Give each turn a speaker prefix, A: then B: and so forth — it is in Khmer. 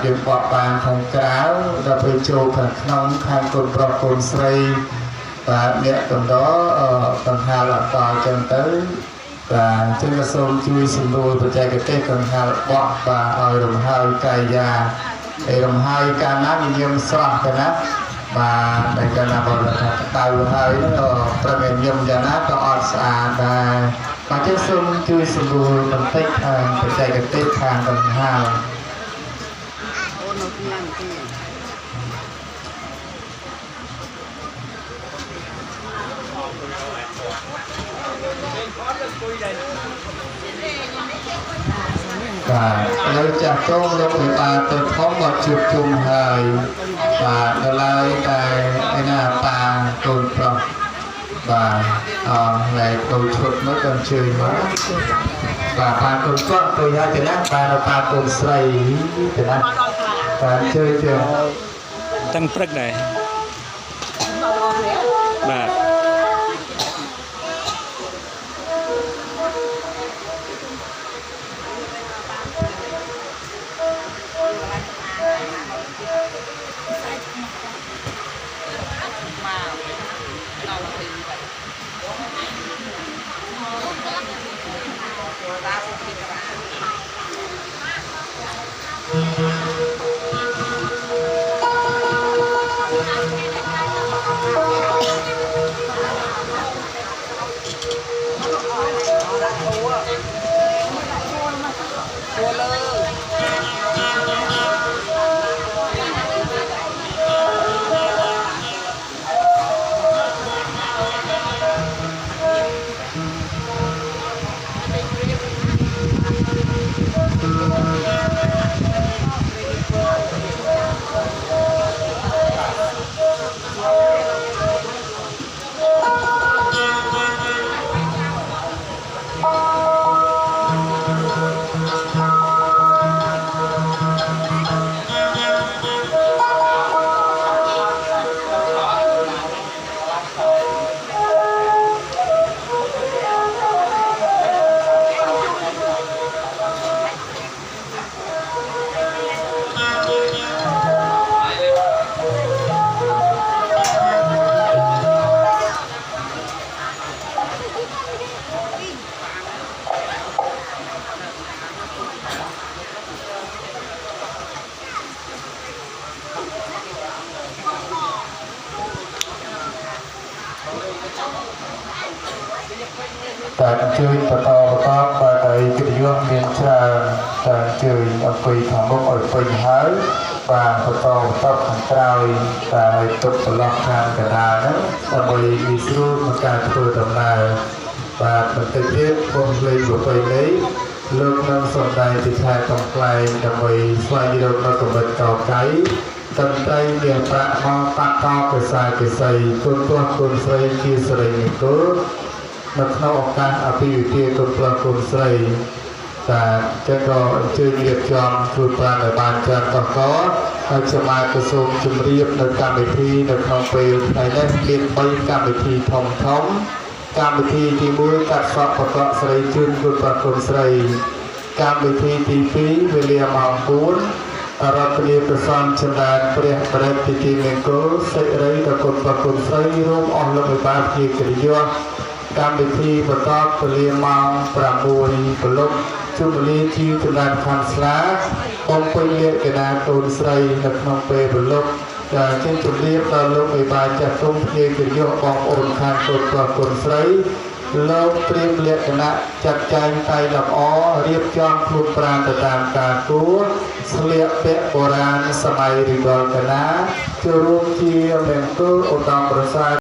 A: យើងបកបានខាងក្រៅដល់ពេលចូលខាងក្នុងខាងកូនប្រុសកូនស្រីបាទអ្នកកំដរកង្ហាលអត់តចឹងទៅបាទចឹងក៏សូមជួយសម្រួលបច្ចេកទេសកង្ហាលបកបាទឲ្យរំហើយកាយយារំហើយកាលណាញញឹមស្រស់ទៅណាបាទតែកាលណាបើថាតៅហើយប្រឹងញញឹមយ៉ាងណាក៏អត់ស្អាតដែរបាទចឹងសូមជួយសម្រួលបន្តិចខាងបច្ចេកទេសខាងកង្ហាលបាទនៅចាស់ចូលលោកវិបាលទៅធំមកជួបជុំហើយបាទនៅឡើយតែឯណាតាកូនប្រុសបាទហើយដូចឈុតមកក៏ជឿមកបាទប៉ាកូនប្រុសទៅហើយទៅណាបាទប៉ាកូនស្រីទៅណាបាទជឿ
B: តាំងព្រឹកដែរបាទតែជួយបន្តបាទឲ្យកិត្តិយសមានច្រើនតែជួយអង្គុយខាងមុខឲ្យពេញហើយបាទបន្តខាងក្រោយតែឲ្យទុកប្រឡោះខាងកណ្ដាលហ្នឹងដើម្បីងាយស្រួលក្នុងការធ្វើដំណើរបាទបន្តិចទៀតពុំលេងប្រពៃណីលោកនឹងសម្ដែងពីខែកំប្លែងដើម្បីស្វែងរកនៅកម្រិតកោកៃតន្ត្រីមានប្រាក់មកបាក់កោភាសាកេសីគុណពោះគុណស្រីជាសិរីនិគលនៅក្នុងឱកាសអភិវិធាកូនប្រុសកូនស្រីតែចឹងក៏អញ្ជើញរៀបចំជួយប្រាណឲ្យបានច្រើនតកហើយខ្ញុំអាចក៏សូមជម្រាបនៅកម្មវិធីនៅក្នុងពេលថ្ងៃនេះមាន3កម្មវិធីធំកម្មវិធីទី1កាត់សក់បកកស្រីជឿនកូនប្រុសកូនស្រីកម្មវិធីទី2វេលាម៉ោង4អរតនីប្រសន្តចម្រើនព្រះបរិទ្ធពិធីមង្គលសិរីកូនប្រុសកូនស្រីរួមអស់លោកវិបាលជាកិត្តិយសកម្មវិធីបន្តពលាម៉ោង6ព្រលប់ជុំលាជាចម្រើនខាងស្លាបំពេញលក្ខណៈកូនស្រីនៅក្នុងពេលព្រលប់ដែលជាជំរាបដល់លោកវិបាលចាស់ទុំភ្ញៀវកិត្តិយសបងប្អូនខាងកូនប្រុសកូនស្រីលោកព្រៀបលក្ខណៈចាត់ចែងតែលម្អរៀបចំខ្លួនប្រាណទៅតាមការគួរស្លៀកពាក់បុរាណសម័យរីករាលកណាចូលរួមជាមង្គលឧត្តមប្រសើរ